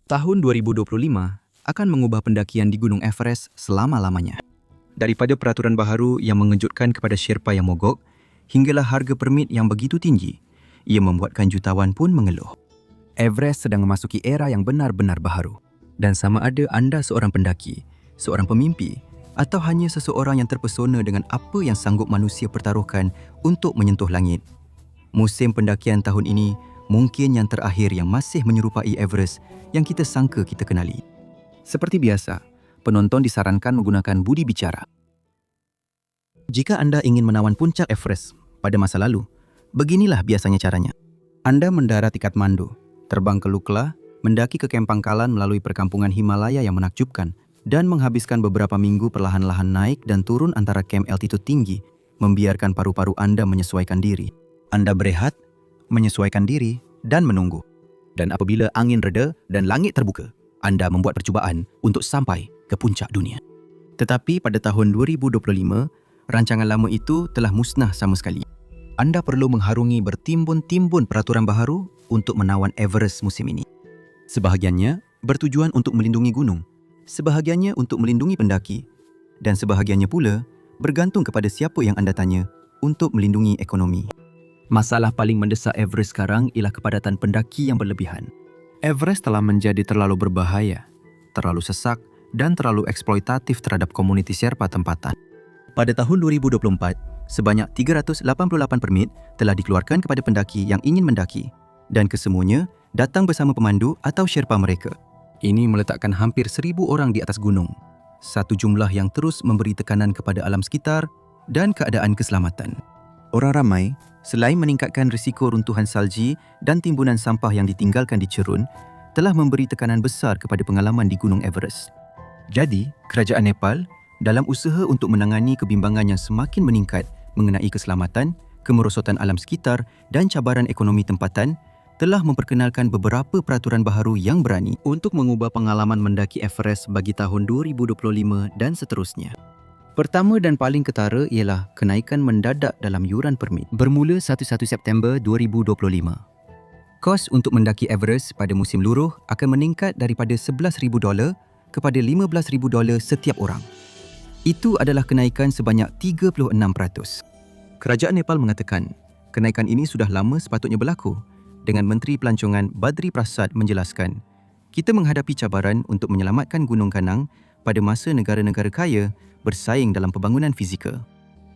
Tahun 2025 akan mengubah pendakian di Gunung Everest selama-lamanya. Daripada peraturan baharu yang mengejutkan kepada Sherpa yang mogok, hinggalah harga permit yang begitu tinggi, ia membuatkan jutawan pun mengeluh. Everest sedang memasuki era yang benar-benar baharu. Dan sama ada anda seorang pendaki, seorang pemimpi, atau hanya seseorang yang terpesona dengan apa yang sanggup manusia pertaruhkan untuk menyentuh langit. Musim pendakian tahun ini mungkin yang terakhir yang masih menyerupai Everest yang kita sangka kita kenali. Seperti biasa, penonton disarankan menggunakan budi bicara. Jika anda ingin menawan puncak Everest pada masa lalu, beginilah biasanya caranya. Anda mendarat di Kathmandu, terbang ke Lukla, mendaki ke Kem Pangkalan melalui perkampungan Himalaya yang menakjubkan, dan menghabiskan beberapa minggu perlahan-lahan naik dan turun antara kem altitude tinggi, membiarkan paru-paru anda menyesuaikan diri. Anda berehat, menyesuaikan diri, dan menunggu. Dan apabila angin reda dan langit terbuka, anda membuat percubaan untuk sampai ke puncak dunia. Tetapi pada tahun 2025, rancangan lama itu telah musnah sama sekali. Anda perlu mengharungi bertimbun-timbun peraturan baharu untuk menawan Everest musim ini. Sebahagiannya bertujuan untuk melindungi gunung, sebahagiannya untuk melindungi pendaki, dan sebahagiannya pula bergantung kepada siapa yang anda tanya untuk melindungi ekonomi. Masalah paling mendesak Everest sekarang ialah kepadatan pendaki yang berlebihan. Everest telah menjadi terlalu berbahaya, terlalu sesak dan terlalu eksploitatif terhadap komuniti Sherpa tempatan. Pada tahun 2024, sebanyak 388 permit telah dikeluarkan kepada pendaki yang ingin mendaki dan kesemuanya datang bersama pemandu atau Sherpa mereka. Ini meletakkan hampir 1,000 orang di atas gunung, satu jumlah yang terus memberi tekanan kepada alam sekitar dan keadaan keselamatan. Orang ramai, selain meningkatkan risiko runtuhan salji dan timbunan sampah yang ditinggalkan di cerun, telah memberi tekanan besar kepada pengalaman di Gunung Everest. Jadi, kerajaan Nepal, dalam usaha untuk menangani kebimbangan yang semakin meningkat mengenai keselamatan, kemerosotan alam sekitar dan cabaran ekonomi tempatan, telah memperkenalkan beberapa peraturan baharu yang berani untuk mengubah pengalaman mendaki Everest bagi tahun 2025 dan seterusnya. Pertama dan paling ketara ialah kenaikan mendadak dalam yuran permit bermula 1 September 2025. Kos untuk mendaki Everest pada musim luruh akan meningkat daripada $11,000 kepada $15,000 setiap orang. Itu adalah kenaikan sebanyak 36%. Kerajaan Nepal mengatakan kenaikan ini sudah lama sepatutnya berlaku, dengan Menteri Pelancongan Badri Prasad menjelaskan, kita menghadapi cabaran untuk menyelamatkan Gunung Kanang pada masa negara-negara kaya bersaing dalam pembangunan fizikal.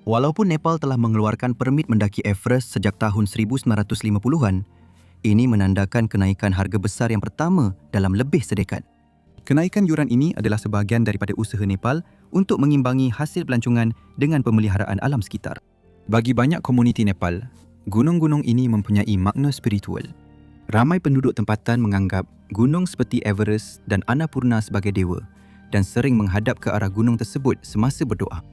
Walaupun Nepal telah mengeluarkan permit mendaki Everest sejak tahun 1950-an, ini menandakan kenaikan harga besar yang pertama dalam lebih sedekad. Kenaikan yuran ini adalah sebahagian daripada usaha Nepal untuk mengimbangi hasil pelancongan dengan pemeliharaan alam sekitar. Bagi banyak komuniti Nepal, gunung-gunung ini mempunyai makna spiritual. Ramai penduduk tempatan menganggap gunung seperti Everest dan Annapurna sebagai dewa dan sering menghadap ke arah gunung tersebut semasa berdoa.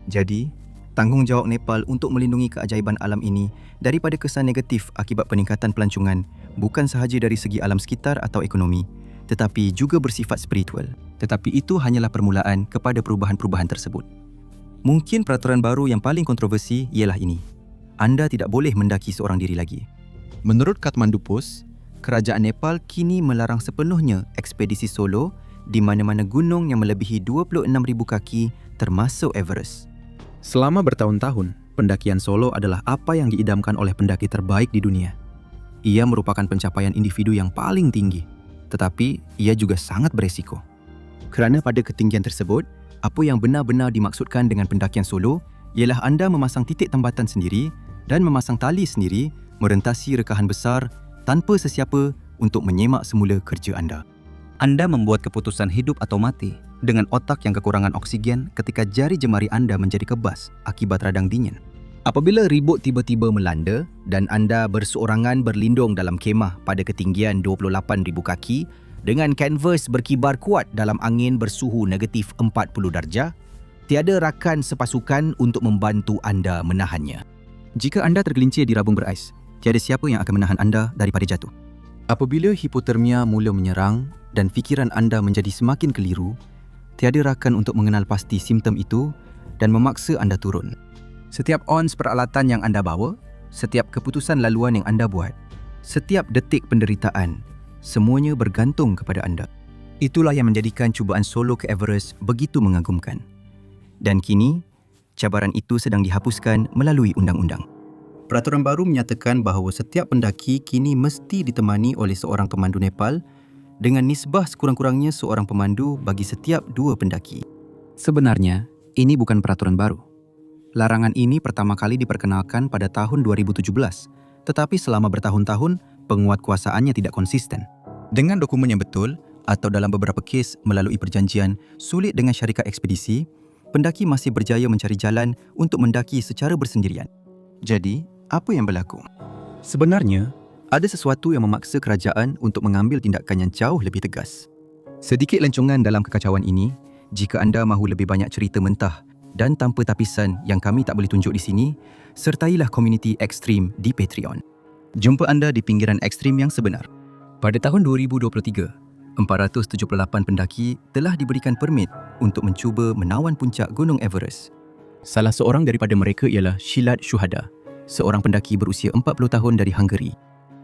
Jadi, tanggungjawab Nepal untuk melindungi keajaiban alam ini daripada kesan negatif akibat peningkatan pelancongan bukan sahaja dari segi alam sekitar atau ekonomi, tetapi juga bersifat spiritual. Tetapi itu hanyalah permulaan kepada perubahan-perubahan tersebut. Mungkin peraturan baru yang paling kontroversi ialah ini. Anda tidak boleh mendaki seorang diri lagi. Menurut Kathmandu Post, kerajaan Nepal kini melarang sepenuhnya ekspedisi solo di mana-mana gunung yang melebihi 26,000 kaki termasuk Everest. Selama bertahun-tahun, pendakian solo adalah apa yang diidamkan oleh pendaki terbaik di dunia. Ia merupakan pencapaian individu yang paling tinggi, tetapi ia juga sangat beresiko. Kerana pada ketinggian tersebut, apa yang benar-benar dimaksudkan dengan pendakian solo ialah anda memasang titik tambatan sendiri dan memasang tali sendiri merentasi rekahan besar tanpa sesiapa untuk menyemak semula kerja anda. Anda membuat keputusan hidup atau mati dengan otak yang kekurangan oksigen ketika jari jemari anda menjadi kebas akibat radang dingin. Apabila ribut tiba-tiba melanda dan anda berseorangan berlindung dalam kemah pada ketinggian 28,000 kaki dengan kanvas berkibar kuat dalam angin bersuhu negatif 40 darjah, tiada rakan sepasukan untuk membantu anda menahannya. Jika anda tergelincir di rabung berais, tiada siapa yang akan menahan anda daripada jatuh. Apabila hipotermia mula menyerang dan fikiran anda menjadi semakin keliru, tiada rakan untuk mengenal pasti simptom itu dan memaksa anda turun. Setiap ons peralatan yang anda bawa, setiap keputusan laluan yang anda buat, setiap detik penderitaan, Semuanya bergantung kepada anda. Itulah yang menjadikan cubaan solo ke Everest begitu mengagumkan. Dan kini, cabaran itu sedang dihapuskan melalui undang-undang. Peraturan baru menyatakan bahawa setiap pendaki kini mesti ditemani oleh seorang pemandu Nepal dengan nisbah sekurang-kurangnya seorang pemandu bagi setiap 2 pendaki. Sebenarnya, ini bukan peraturan baru. Larangan ini pertama kali diperkenalkan pada tahun 2017, tetapi selama bertahun-tahun, penguatkuasaannya tidak konsisten. Dengan dokumen yang betul, atau dalam beberapa kes melalui perjanjian sulit dengan syarikat ekspedisi, pendaki masih berjaya mencari jalan untuk mendaki secara bersendirian. Jadi, apa yang berlaku? Sebenarnya, ada sesuatu yang memaksa kerajaan untuk mengambil tindakan yang jauh lebih tegas. Sedikit lencongan dalam kekacauan ini, jika anda mahu lebih banyak cerita mentah dan tanpa tapisan yang kami tak boleh tunjuk di sini, sertailah komuniti ekstrim di Patreon. Jumpa anda di pinggiran ekstrim yang sebenar. Pada tahun 2023, 478 pendaki telah diberikan permit untuk mencuba menawan puncak Gunung Everest. Salah seorang daripada mereka ialah Shilad Shuhada, seorang pendaki berusia 40 tahun dari Hungary.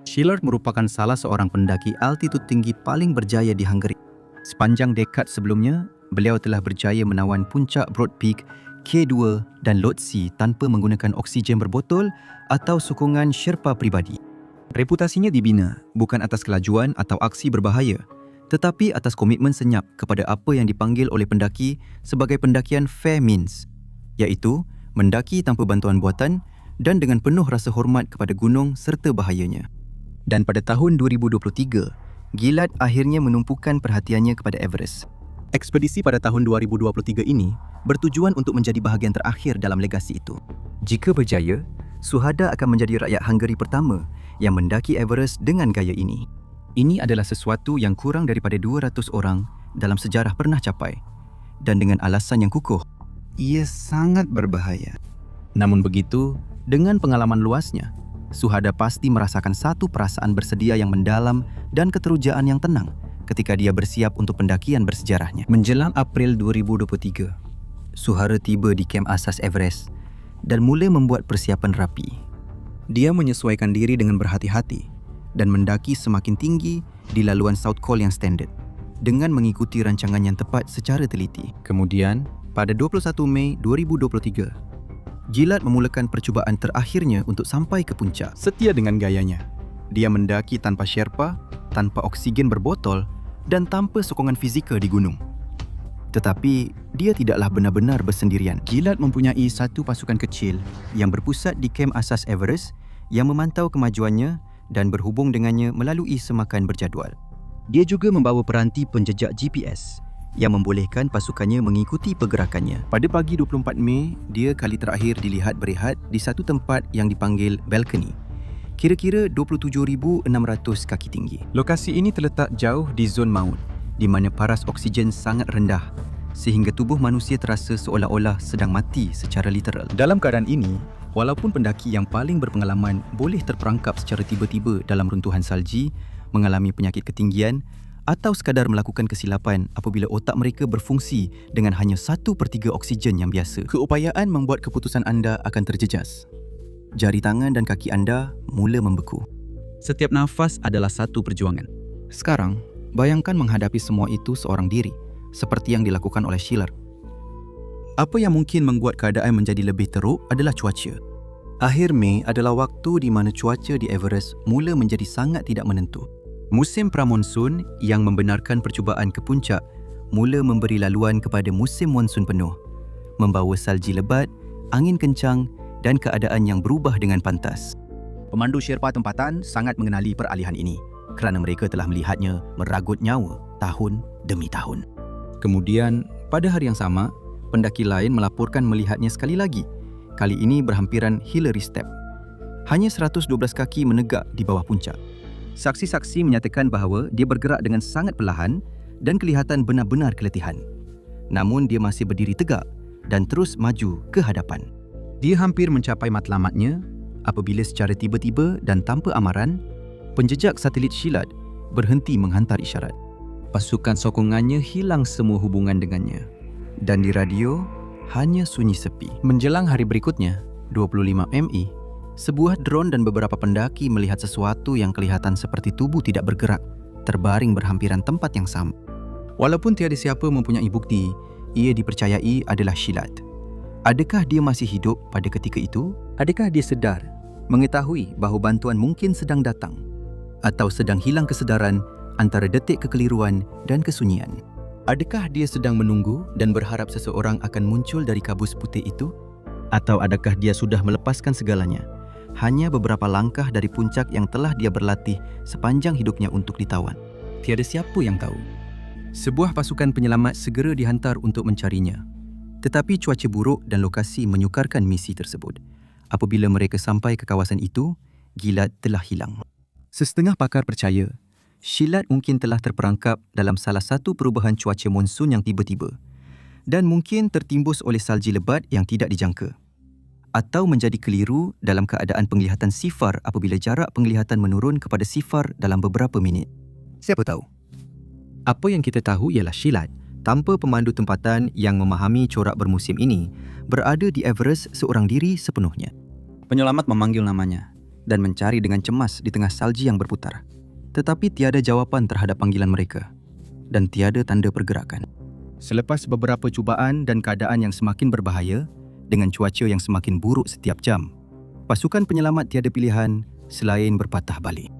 Shilad merupakan salah seorang pendaki altitud tinggi paling berjaya di Hungary. Sepanjang dekad sebelumnya, beliau telah berjaya menawan puncak Broad Peak, K2 dan Lhotse tanpa menggunakan oksigen berbotol atau sokongan Sherpa pribadi. Reputasinya dibina bukan atas kelajuan atau aksi berbahaya, tetapi atas komitmen senyap kepada apa yang dipanggil oleh pendaki sebagai pendakian fair means, iaitu mendaki tanpa bantuan buatan dan dengan penuh rasa hormat kepada gunung serta bahayanya. Dan pada tahun 2023, Gilad akhirnya menumpukan perhatiannya kepada Everest. Ekspedisi pada tahun 2023 ini bertujuan untuk menjadi bahagian terakhir dalam legasi itu. Jika berjaya, Suhada akan menjadi rakyat Hungary pertama yang mendaki Everest dengan gaya ini. Ini adalah sesuatu yang kurang daripada 200 orang dalam sejarah pernah capai, dan dengan alasan yang kukuh, ia sangat berbahaya. Namun begitu, dengan pengalaman luasnya, Suhada pasti merasakan satu perasaan bersedia yang mendalam dan keterujaan yang tenang ketika dia bersiap untuk pendakian bersejarahnya. Menjelang April 2023, Suhada tiba di kem asas Everest dan mula membuat persiapan rapi. Dia menyesuaikan diri dengan berhati-hati dan mendaki semakin tinggi di laluan South Col yang standard dengan mengikuti rancangan yang tepat secara teliti. Kemudian, pada 21 Mei 2023, Gilad memulakan percubaan terakhirnya untuk sampai ke puncak. Setia dengan gayanya, dia mendaki tanpa Sherpa, tanpa oksigen berbotol dan tanpa sokongan fizikal di gunung. Tetapi, dia tidaklah benar-benar bersendirian. Gilad mempunyai satu pasukan kecil yang berpusat di kem asas Everest yang memantau kemajuannya dan berhubung dengannya melalui semakan berjadual. Dia juga membawa peranti penjejak GPS yang membolehkan pasukannya mengikuti pergerakannya. Pada pagi 24 Mei, dia kali terakhir dilihat berehat di satu tempat yang dipanggil balcony, kira-kira 27,600 kaki tinggi. Lokasi ini terletak jauh di zon maut, di mana paras oksigen sangat rendah sehingga tubuh manusia terasa seolah-olah sedang mati secara literal. Dalam keadaan ini, walaupun pendaki yang paling berpengalaman boleh terperangkap secara tiba-tiba dalam runtuhan salji, mengalami penyakit ketinggian atau sekadar melakukan kesilapan apabila otak mereka berfungsi dengan hanya 1/3 oksigen yang biasa, keupayaan membuat keputusan anda akan terjejas. Jari tangan dan kaki anda mula membeku. Setiap nafas adalah satu perjuangan. Sekarang, bayangkan menghadapi semua itu seorang diri, seperti yang dilakukan oleh Shilad. Apa yang mungkin membuat keadaan menjadi lebih teruk adalah cuaca. Akhir Mei adalah waktu di mana cuaca di Everest mula menjadi sangat tidak menentu. Musim pramonsun yang membenarkan percubaan ke puncak mula memberi laluan kepada musim monsun penuh, membawa salji lebat, angin kencang dan keadaan yang berubah dengan pantas. Pemandu Sherpa tempatan sangat mengenali peralihan ini kerana mereka telah melihatnya meragut nyawa tahun demi tahun. Kemudian, pada hari yang sama, pendaki lain melaporkan melihatnya sekali lagi, kali ini berhampiran Hillary Step. Hanya 112 kaki menegak di bawah puncak. Saksi-saksi menyatakan bahawa dia bergerak dengan sangat perlahan dan kelihatan benar-benar keletihan. Namun dia masih berdiri tegak dan terus maju ke hadapan. Dia hampir mencapai matlamatnya apabila secara tiba-tiba dan tanpa amaran, penjejak satelit Shilad berhenti menghantar isyarat. Pasukan sokongannya hilang semua hubungan dengannya. Dan di radio, hanya sunyi sepi. Menjelang hari berikutnya, 25 Mei, sebuah drone dan beberapa pendaki melihat sesuatu yang kelihatan seperti tubuh tidak bergerak terbaring berhampiran tempat yang sama. Walaupun tiada siapa mempunyai bukti, ia dipercayai adalah Shilad. Adakah dia masih hidup pada ketika itu? Adakah dia sedar, mengetahui bahawa bantuan mungkin sedang datang? Atau sedang hilang kesedaran antara detik kekeliruan dan kesunyian? Adakah dia sedang menunggu dan berharap seseorang akan muncul dari kabus putih itu? Atau adakah dia sudah melepaskan segalanya, hanya beberapa langkah dari puncak yang telah dia berlatih sepanjang hidupnya untuk ditawan? Tiada siapa yang tahu. Sebuah pasukan penyelamat segera dihantar untuk mencarinya. Tetapi cuaca buruk dan lokasi menyukarkan misi tersebut. Apabila mereka sampai ke kawasan itu, Gilad telah hilang. Sesetengah pakar percaya, Shilad mungkin telah terperangkap dalam salah satu perubahan cuaca monsun yang tiba-tiba dan mungkin tertimbus oleh salji lebat yang tidak dijangka, atau menjadi keliru dalam keadaan penglihatan sifar apabila jarak penglihatan menurun kepada sifar dalam beberapa minit. Siapa tahu? Apa yang kita tahu ialah Shilad, tanpa pemandu tempatan yang memahami corak bermusim ini, berada di Everest seorang diri sepenuhnya. Penyelamat memanggil namanya dan mencari dengan cemas di tengah salji yang berputar. Tetapi tiada jawapan terhadap panggilan mereka dan tiada tanda pergerakan. Selepas beberapa cubaan dan keadaan yang semakin berbahaya, dengan cuaca yang semakin buruk setiap jam, pasukan penyelamat tiada pilihan selain berpatah balik.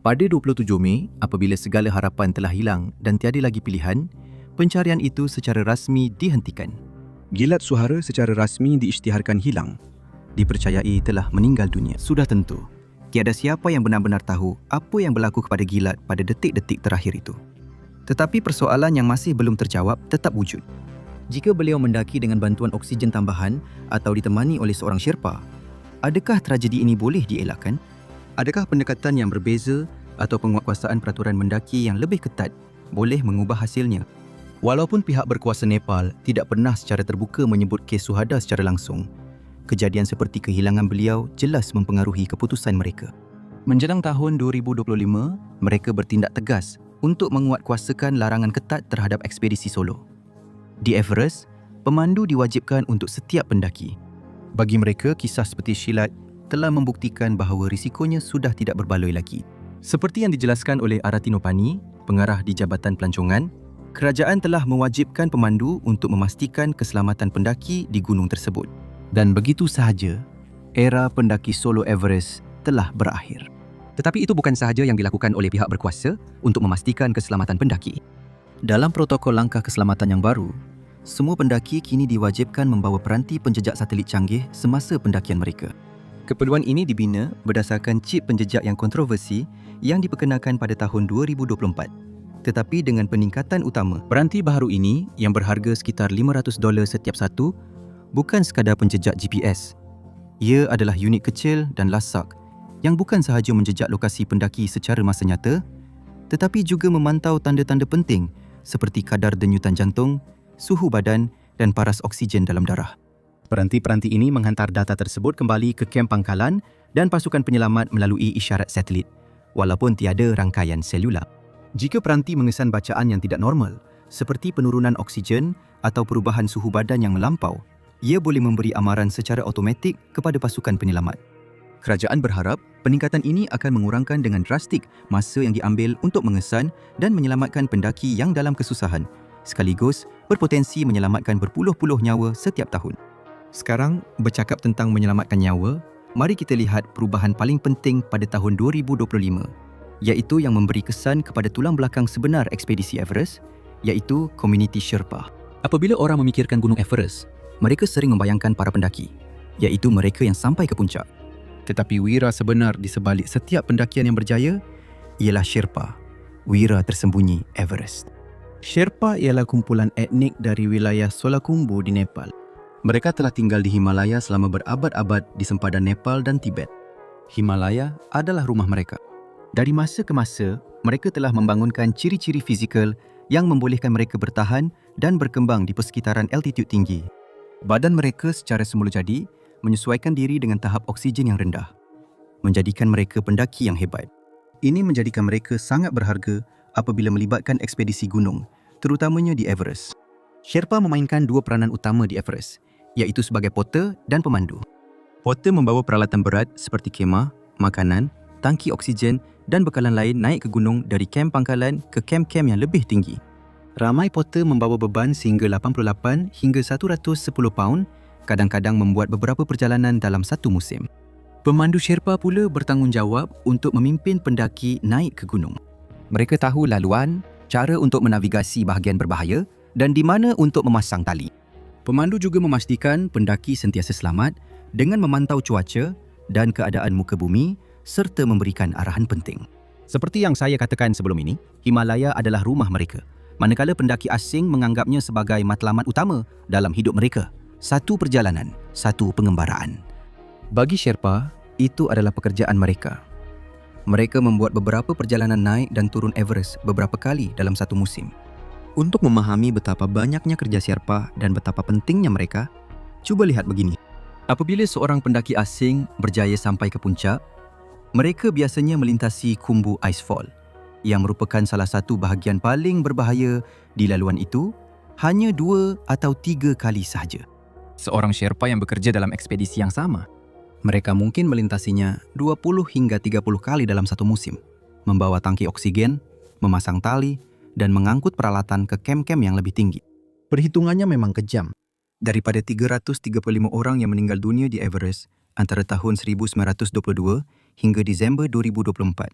Pada 27 Mei, apabila segala harapan telah hilang dan tiada lagi pilihan, pencarian itu secara rasmi dihentikan. Gilad Suhara secara rasmi diisytiharkan hilang. Dipercayai telah meninggal dunia. Sudah tentu, tiada siapa yang benar-benar tahu apa yang berlaku kepada Gilad pada detik-detik terakhir itu. Tetapi persoalan yang masih belum terjawab tetap wujud. Jika beliau mendaki dengan bantuan oksigen tambahan atau ditemani oleh seorang Sherpa, adakah tragedi ini boleh dielakkan? Adakah pendekatan yang berbeza atau penguatkuasaan peraturan mendaki yang lebih ketat boleh mengubah hasilnya? Walaupun pihak berkuasa Nepal tidak pernah secara terbuka menyebut kes Suhada secara langsung, kejadian seperti kehilangan beliau jelas mempengaruhi keputusan mereka. Menjelang tahun 2025, mereka bertindak tegas untuk menguatkuasakan larangan ketat terhadap ekspedisi solo. Di Everest, pemandu diwajibkan untuk setiap pendaki. Bagi mereka, kisah seperti Shilad telah membuktikan bahawa risikonya sudah tidak berbaloi lagi. Seperti yang dijelaskan oleh Aratinopani, pengarah di Jabatan Pelancongan, kerajaan telah mewajibkan pemandu untuk memastikan keselamatan pendaki di gunung tersebut. Dan begitu sahaja, era pendaki solo Everest telah berakhir. Tetapi itu bukan sahaja yang dilakukan oleh pihak berkuasa untuk memastikan keselamatan pendaki. Dalam protokol langkah keselamatan yang baru, semua pendaki kini diwajibkan membawa peranti penjejak satelit canggih semasa pendakian mereka. Keperluan ini dibina berdasarkan cip penjejak yang kontroversi yang diperkenalkan pada tahun 2024. Tetapi dengan peningkatan utama, peranti baharu ini yang berharga sekitar $500 setiap satu bukan sekadar penjejak GPS. Ia adalah unit kecil dan lasak yang bukan sahaja menjejak lokasi pendaki secara masa nyata, tetapi juga memantau tanda-tanda penting seperti kadar denyutan jantung, suhu badan dan paras oksigen dalam darah. Peranti-peranti ini menghantar data tersebut kembali ke kem pangkalan dan pasukan penyelamat melalui isyarat satelit, walaupun tiada rangkaian selular. Jika peranti mengesan bacaan yang tidak normal, seperti penurunan oksigen atau perubahan suhu badan yang melampau, ia boleh memberi amaran secara automatik kepada pasukan penyelamat. Kerajaan berharap peningkatan ini akan mengurangkan dengan drastik masa yang diambil untuk mengesan dan menyelamatkan pendaki yang dalam kesusahan, sekaligus berpotensi menyelamatkan berpuluh-puluh nyawa setiap tahun. Sekarang, bercakap tentang menyelamatkan nyawa, mari kita lihat perubahan paling penting pada tahun 2025, iaitu yang memberi kesan kepada tulang belakang sebenar ekspedisi Everest, iaitu komuniti Sherpa. Apabila orang memikirkan Gunung Everest, mereka sering membayangkan para pendaki, iaitu mereka yang sampai ke puncak. Tetapi wira sebenar di sebalik setiap pendakian yang berjaya ialah Sherpa, wira tersembunyi Everest. Sherpa ialah kumpulan etnik dari wilayah Solakumbu di Nepal. Mereka telah tinggal di Himalaya selama berabad-abad di sempadan Nepal dan Tibet. Himalaya adalah rumah mereka. Dari masa ke masa, mereka telah membangunkan ciri-ciri fizikal yang membolehkan mereka bertahan dan berkembang di persekitaran altitude tinggi. Badan mereka secara semula jadi menyesuaikan diri dengan tahap oksigen yang rendah, menjadikan mereka pendaki yang hebat. Ini menjadikan mereka sangat berharga apabila melibatkan ekspedisi gunung, terutamanya di Everest. Sherpa memainkan dua peranan utama di Everest, iaitu sebagai porter dan pemandu. Porter membawa peralatan berat seperti kemah, makanan, tangki oksigen dan bekalan lain naik ke gunung dari kem pangkalan ke kem-kem yang lebih tinggi. Ramai porter membawa beban sehingga 88 hingga 110 paun, kadang-kadang membuat beberapa perjalanan dalam satu musim. Pemandu Sherpa pula bertanggungjawab untuk memimpin pendaki naik ke gunung. Mereka tahu laluan, cara untuk menavigasi bahagian berbahaya dan di mana untuk memasang tali. Pemandu juga memastikan pendaki sentiasa selamat dengan memantau cuaca dan keadaan muka bumi serta memberikan arahan penting. Seperti yang saya katakan sebelum ini, Himalaya adalah rumah mereka, manakala pendaki asing menganggapnya sebagai matlamat utama dalam hidup mereka. Satu perjalanan, satu pengembaraan. Bagi Sherpa, itu adalah pekerjaan mereka. Mereka membuat beberapa perjalanan naik dan turun Everest beberapa kali dalam satu musim. Untuk memahami betapa banyaknya kerja Sherpa dan betapa pentingnya mereka, cuba lihat begini. Apabila seorang pendaki asing berjaya sampai ke puncak, mereka biasanya melintasi Khumbu Icefall, yang merupakan salah satu bahagian paling berbahaya di laluan itu, hanya 2 atau 3 kali sahaja. Seorang Sherpa yang bekerja dalam ekspedisi yang sama, Mereka mungkin melintasinya 20 hingga 30 kali dalam satu musim, membawa tangki oksigen, memasang tali, dan mengangkut peralatan ke kem-kem yang lebih tinggi. Perhitungannya memang kejam. Daripada 335 orang yang meninggal dunia di Everest antara tahun 1922 hingga Disember 2024,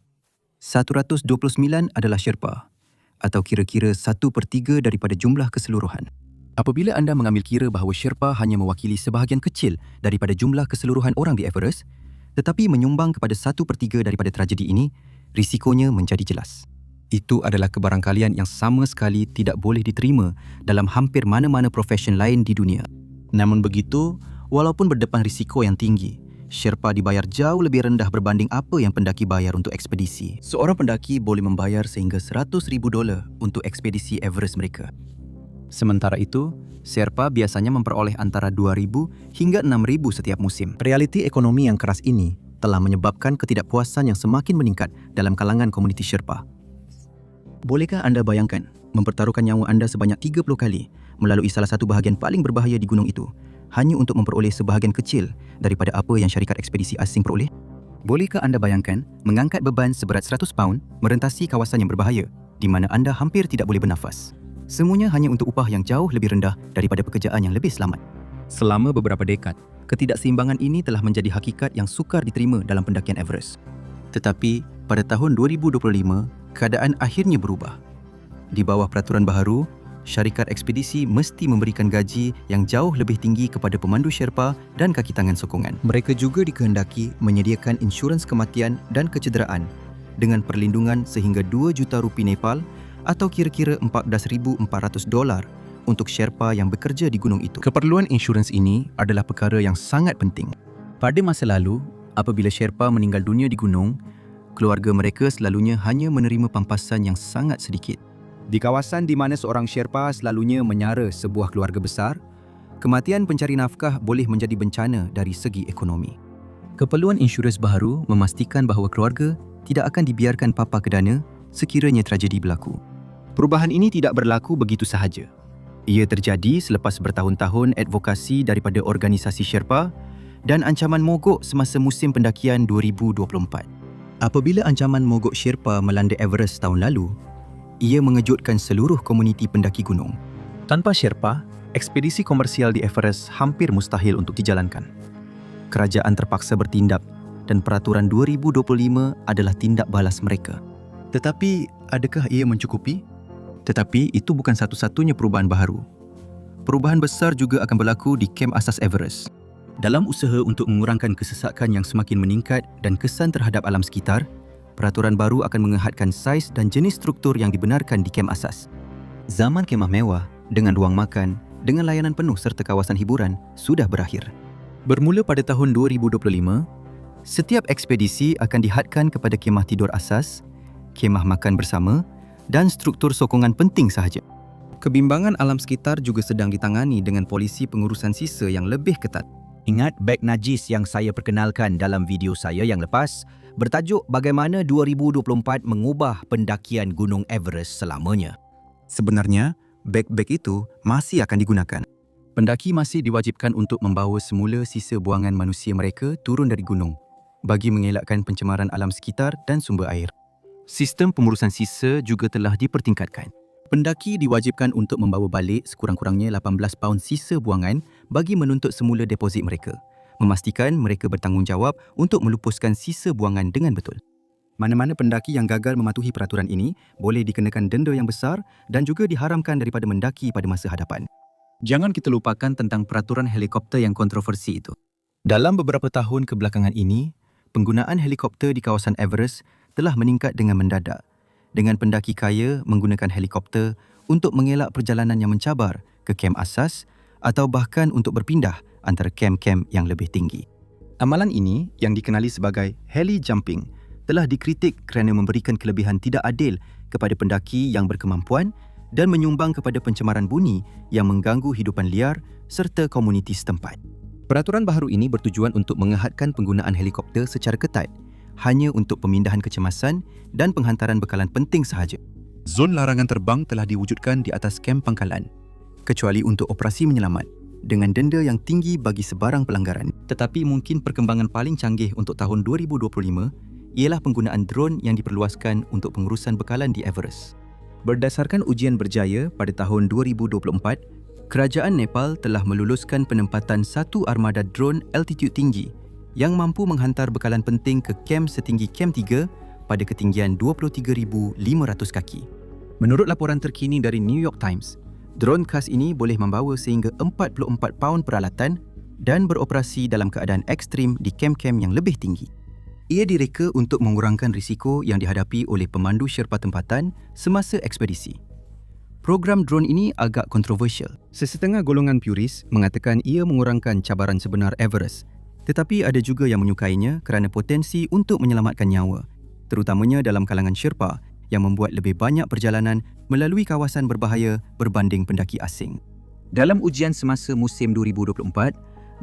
129 adalah Sherpa, atau kira-kira 1/3 daripada jumlah keseluruhan. Apabila anda mengambil kira bahawa Sherpa hanya mewakili sebahagian kecil daripada jumlah keseluruhan orang di Everest, tetapi menyumbang kepada 1/3 daripada tragedi ini, risikonya menjadi jelas. Itu adalah kebarangkalian yang sama sekali tidak boleh diterima dalam hampir mana-mana profesion lain di dunia. Namun begitu, walaupun berdepan risiko yang tinggi, Sherpa dibayar jauh lebih rendah berbanding apa yang pendaki bayar untuk ekspedisi. Seorang pendaki boleh membayar sehingga $100,000 untuk ekspedisi Everest mereka. Sementara itu, Sherpa biasanya memperoleh antara 2,000 hingga 6,000 setiap musim. Realiti ekonomi yang keras ini telah menyebabkan ketidakpuasan yang semakin meningkat dalam kalangan komuniti Sherpa. Bolehkah anda bayangkan mempertaruhkan nyawa anda sebanyak 30 kali melalui salah satu bahagian paling berbahaya di gunung itu hanya untuk memperoleh sebahagian kecil daripada apa yang syarikat ekspedisi asing peroleh? Bolehkah anda bayangkan mengangkat beban seberat 100 paun merentasi kawasan yang berbahaya di mana anda hampir tidak boleh bernafas? Semuanya hanya untuk upah yang jauh lebih rendah daripada pekerjaan yang lebih selamat. Selama beberapa dekad, ketidakseimbangan ini telah menjadi hakikat yang sukar diterima dalam pendakian Everest. Tetapi, pada tahun 2025, keadaan akhirnya berubah. Di bawah peraturan baharu, syarikat ekspedisi mesti memberikan gaji yang jauh lebih tinggi kepada pemandu Sherpa dan kaki tangan sokongan. Mereka juga dikehendaki menyediakan insurans kematian dan kecederaan dengan perlindungan sehingga 2 juta rupiah Nepal atau kira-kira $14,400 untuk Sherpa yang bekerja di gunung itu. Keperluan insurans ini adalah perkara yang sangat penting. Pada masa lalu, apabila Sherpa meninggal dunia di gunung, keluarga mereka selalunya hanya menerima pampasan yang sangat sedikit. Di kawasan di mana seorang Sherpa selalunya menyara sebuah keluarga besar, kematian pencari nafkah boleh menjadi bencana dari segi ekonomi. Keperluan insurans baharu memastikan bahawa keluarga tidak akan dibiarkan papa ke dana sekiranya tragedi berlaku. Perubahan ini tidak berlaku begitu sahaja. Ia terjadi selepas bertahun-tahun advokasi daripada organisasi Sherpa dan ancaman mogok semasa musim pendakian 2024. Apabila ancaman mogok Sherpa melanda Everest tahun lalu, ia mengejutkan seluruh komuniti pendaki gunung. Tanpa Sherpa, ekspedisi komersial di Everest hampir mustahil untuk dijalankan. Kerajaan terpaksa bertindak dan peraturan 2025 adalah tindak balas mereka. Tetapi, adakah ia mencukupi? Tetapi itu bukan satu-satunya perubahan baharu. Perubahan besar juga akan berlaku di kem asas Everest. Dalam usaha untuk mengurangkan kesesakan yang semakin meningkat dan kesan terhadap alam sekitar, peraturan baru akan mengehadkan saiz dan jenis struktur yang dibenarkan di kem asas. Zaman kemah mewah dengan ruang makan, dengan layanan penuh serta kawasan hiburan sudah berakhir. Bermula pada tahun 2025, setiap ekspedisi akan dihadkan kepada kemah tidur asas, kemah makan bersama dan struktur sokongan penting sahaja. Kebimbangan alam sekitar juga sedang ditangani dengan polisi pengurusan sisa yang lebih ketat. Ingat beg najis yang saya perkenalkan dalam video saya yang lepas bertajuk bagaimana 2024 mengubah pendakian Gunung Everest selamanya. Sebenarnya, beg-beg itu masih akan digunakan. Pendaki masih diwajibkan untuk membawa semula sisa buangan manusia mereka turun dari gunung bagi mengelakkan pencemaran alam sekitar dan sumber air. Sistem pengurusan sisa juga telah dipertingkatkan. Pendaki diwajibkan untuk membawa balik sekurang-kurangnya 18 paun sisa buangan bagi menuntut semula deposit mereka, memastikan mereka bertanggungjawab untuk melupuskan sisa buangan dengan betul. Mana-mana pendaki yang gagal mematuhi peraturan ini boleh dikenakan denda yang besar dan juga diharamkan daripada mendaki pada masa hadapan. Jangan kita lupakan tentang peraturan helikopter yang kontroversi itu. Dalam beberapa tahun kebelakangan ini, penggunaan helikopter di kawasan Everest telah meningkat dengan mendadak, dengan pendaki kaya menggunakan helikopter untuk mengelak perjalanan yang mencabar ke kem asas atau bahkan untuk berpindah antara kem-kem yang lebih tinggi. Amalan ini yang dikenali sebagai heli jumping telah dikritik kerana memberikan kelebihan tidak adil kepada pendaki yang berkemampuan dan menyumbang kepada pencemaran bunyi yang mengganggu hidupan liar serta komuniti setempat. Peraturan baharu ini bertujuan untuk menghadkan penggunaan helikopter secara ketat hanya untuk pemindahan kecemasan dan penghantaran bekalan penting sahaja. Zon larangan terbang telah diwujudkan di atas kem pangkalan, kecuali untuk operasi menyelamat, dengan denda yang tinggi bagi sebarang pelanggaran. Tetapi mungkin perkembangan paling canggih untuk tahun 2025 ialah penggunaan drone yang diperluaskan untuk pengurusan bekalan di Everest. Berdasarkan ujian berjaya pada tahun 2024, Kerajaan Nepal telah meluluskan penempatan satu armada drone altitude tinggi yang mampu menghantar bekalan penting ke kem setinggi kem 3 pada ketinggian 23,500 kaki. Menurut laporan terkini dari New York Times, drone khas ini boleh membawa sehingga 44 paun peralatan dan beroperasi dalam keadaan ekstrim di kem-kem yang lebih tinggi. Ia direka untuk mengurangkan risiko yang dihadapi oleh pemandu Sherpa tempatan semasa ekspedisi. Program drone ini agak kontroversial. Sesetengah golongan puris mengatakan ia mengurangkan cabaran sebenar Everest, tetapi ada juga yang menyukainya kerana potensi untuk menyelamatkan nyawa, terutamanya dalam kalangan Sherpa yang membuat lebih banyak perjalanan melalui kawasan berbahaya berbanding pendaki asing. Dalam ujian semasa musim 2024,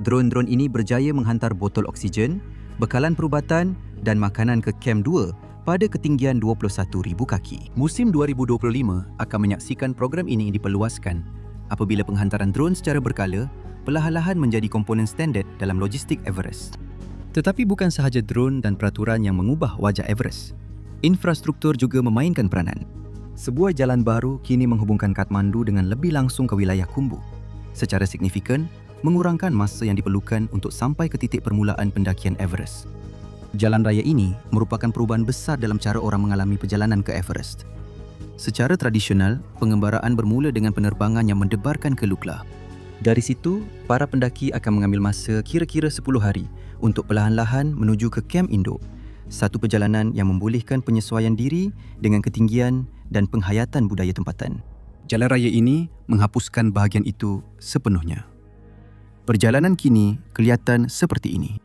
drone-drone ini berjaya menghantar botol oksigen, bekalan perubatan dan makanan ke kem 2 pada ketinggian 21,000 kaki. Musim 2025 akan menyaksikan program ini diperluaskan apabila penghantaran drone secara berkala perlahan-lahan menjadi komponen standard dalam logistik Everest. Tetapi bukan sahaja drone dan peraturan yang mengubah wajah Everest. Infrastruktur juga memainkan peranan. Sebuah jalan baru kini menghubungkan Kathmandu dengan lebih langsung ke wilayah Khumbu, secara signifikan mengurangkan masa yang diperlukan untuk sampai ke titik permulaan pendakian Everest. Jalan raya ini merupakan perubahan besar dalam cara orang mengalami perjalanan ke Everest. Secara tradisional, pengembaraan bermula dengan penerbangan yang mendebarkan ke Lukla. Dari situ, para pendaki akan mengambil masa kira-kira 10 hari untuk perlahan-lahan menuju ke kem induk, satu perjalanan yang membolehkan penyesuaian diri dengan ketinggian dan penghayatan budaya tempatan. Jalan raya ini menghapuskan bahagian itu sepenuhnya. Perjalanan kini kelihatan seperti ini.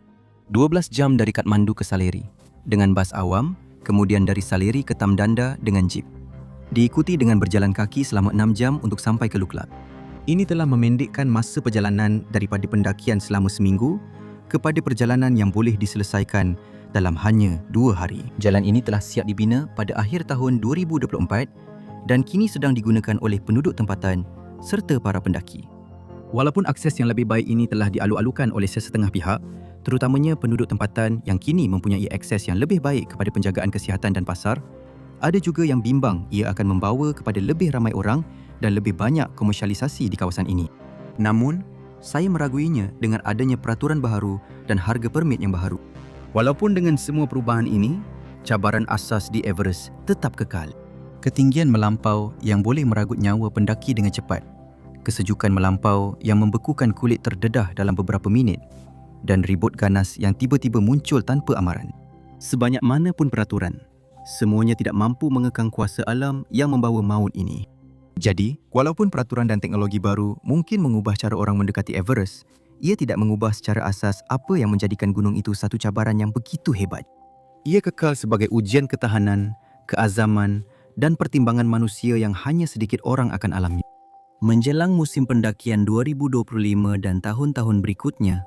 12 jam dari Kathmandu ke Saleri dengan bas awam, kemudian dari Saleri ke Tamdanda dengan jeep. Diikuti dengan berjalan kaki selama 6 jam untuk sampai ke Lukla. Ini telah memendekkan masa perjalanan daripada pendakian selama seminggu kepada perjalanan yang boleh diselesaikan dalam hanya 2 hari. Jalan ini telah siap dibina pada akhir tahun 2024 dan kini sedang digunakan oleh penduduk tempatan serta para pendaki. Walaupun akses yang lebih baik ini telah dialu-alukan oleh sesetengah pihak, terutamanya penduduk tempatan yang kini mempunyai akses yang lebih baik kepada penjagaan kesihatan dan pasar, ada juga yang bimbang ia akan membawa kepada lebih ramai orang dan lebih banyak komersialisasi di kawasan ini. Namun, saya meraguinya dengan adanya peraturan baharu dan harga permit yang baharu. Walaupun dengan semua perubahan ini, cabaran asas di Everest tetap kekal. Ketinggian melampau yang boleh meragut nyawa pendaki dengan cepat, kesejukan melampau yang membekukan kulit terdedah dalam beberapa minit, dan ribut ganas yang tiba-tiba muncul tanpa amaran. Sebanyak mana pun peraturan, semuanya tidak mampu mengekang kuasa alam yang membawa maut ini. Jadi, walaupun peraturan dan teknologi baru mungkin mengubah cara orang mendekati Everest, ia tidak mengubah secara asas apa yang menjadikan gunung itu satu cabaran yang begitu hebat. Ia kekal sebagai ujian ketahanan, keazaman dan pertimbangan manusia yang hanya sedikit orang akan alami. Menjelang musim pendakian 2025 dan tahun-tahun berikutnya,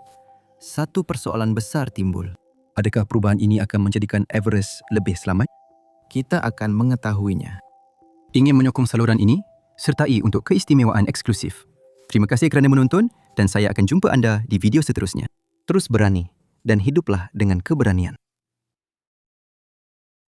satu persoalan besar timbul. Adakah perubahan ini akan menjadikan Everest lebih selamat? Kita akan mengetahuinya. Ingin menyokong saluran ini? Sertai untuk keistimewaan eksklusif. Terima kasih kerana menonton dan saya akan jumpa anda di video seterusnya. Terus berani dan hiduplah dengan keberanian.